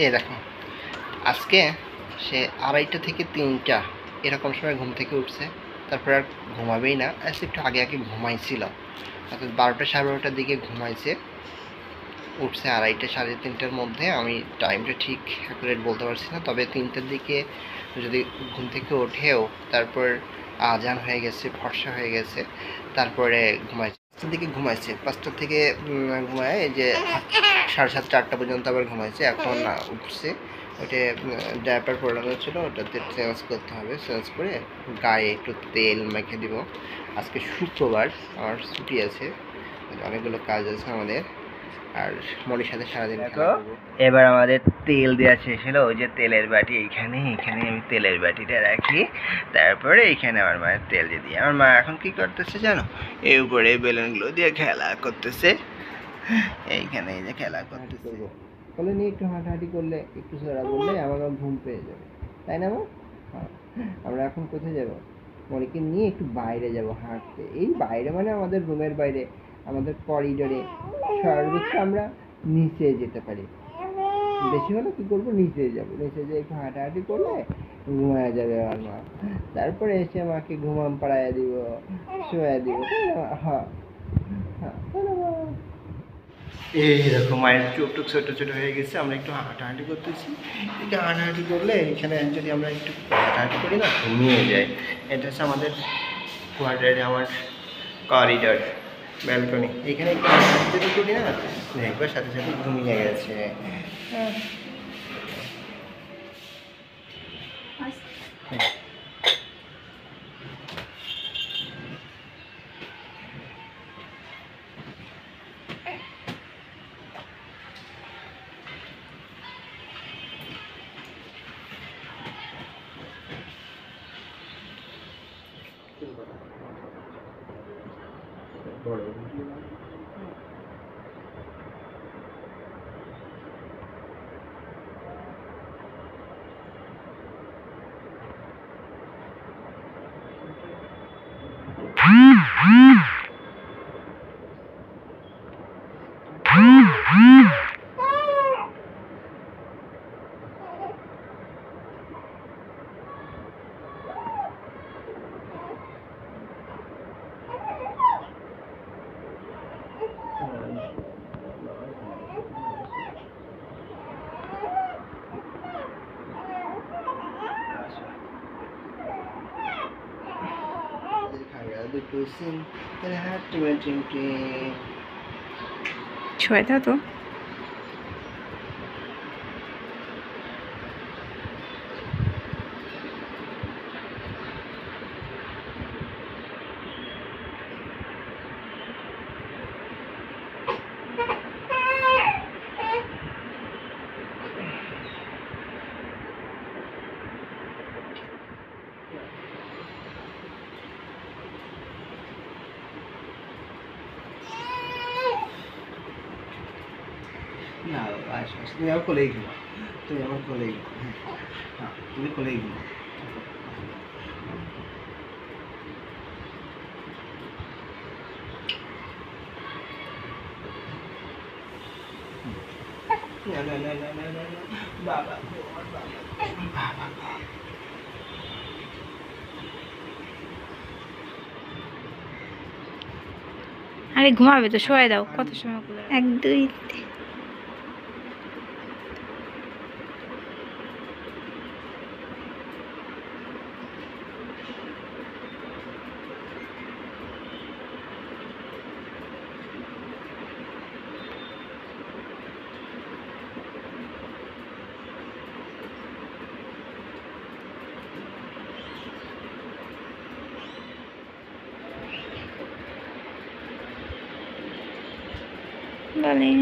এই দেখো, আজকে সে 2:30 থেকে 3টা এরকম সময় ঘুম থেকে উঠছে। তারপর আর ঘুমাবেই না, একটু আগে আগে ঘুমাইছিল, অর্থাৎ 12টা 12:30টার দিকে ঘুমাইছে, উঠছে 2:30 3:30টার মধ্যে। আমি টাইমটা ঠিক অ্যাকুরেট বলতে পারছি না, তবে 3টার দিকে যদি ঘুম থেকে ওঠেও তারপর আজান হয়ে গেছে, ফর্সা হয়ে গেছে, তারপরে ঘুমাইছে 5টার দিকে ঘুমাইছে। 5টার থেকে ঘুমায় যে 7:30 8টা পর্যন্ত আবার ঘুমাইছে। এখন উঠছে, ওইটা ডায়াপার পরানো ছিল, ওটাতে চেঞ্জ করতে হবে। চেঞ্জ করে গায়ে একটু তেল মেখে দিব। আজকে শুক্রবার, আমার ছুটি আছে, অনেকগুলো কাজ আছে আমাদের, আর মনির সাথে সারাদিন খেলা করবো। এবার আমাদের তেল দেওয়া শেষ হলো। ওই যে তেলের বাটি এখানে আমি তেলের বাটিটা রাখি, তারপরে এখানে আমার মায়ের তেল দিয়ে দিই। আমার মা এখন কি করতেছে জানো? এই উপরে বেলুনগুলো দিয়ে খেলা করতেছে, এইখানে এই যে খেলা করতেছে। বলে নিয়ে একটু হাঁটাহাঁটি করলে, একটু সরা বললে আমার ঘুম পেয়ে যাবে, তাই না মা? আমরা এখন কোথায় যাব? মনিকে নিয়ে একটু বাইরে যাব হাঁটতে। এই বাইরে মানে আমাদের রুমের বাইরে, আমাদের করিডোরে, সর্বোচ্চ আমরা নিচে যেতে পারি। বেশি হলে কি করবো, নিচে যাব, নিচে যেয়ে একটু হাঁটাহাঁটি করলে ঘুমায় যাবে আমার মা। তারপরে এসে মাকে ঘুমাম পাড়ায় দিব, শোয়া দিব। হ্যাঁ হ্যাঁ, এইরকম মায়ের চোখ টোক ছোটো ছোটো হয়ে গেছে। আমরা একটু হাঁটাহাঁটি করতেছি, একটু হাঁটাহাঁটি করলে এখানে যদি আমরা একটু হাঁটাহাঁটি করি না, ঘুমিয়ে যায়। এটা হচ্ছে আমাদের কোয়ার্টারে আমার করিডর, ব্যালকনি। এখানে একটু হাঁটাহাঁটি যদি করি না, একবার সাথে সাথে ঘুমিয়ে গেছে। হ্যাঁ। বড় ছয় দাও তো। না, তুমি আমার কোলেই ঘুমা, তুমি আমার কোলেই ঘুমা। হ্যাঁ, তুমি কোলেই ঘুমা। না না না না না না না, বাবা বাবা। আরে ঘুমাবে তো, শোয়াই দাও। কত সময়? 1 2 বলে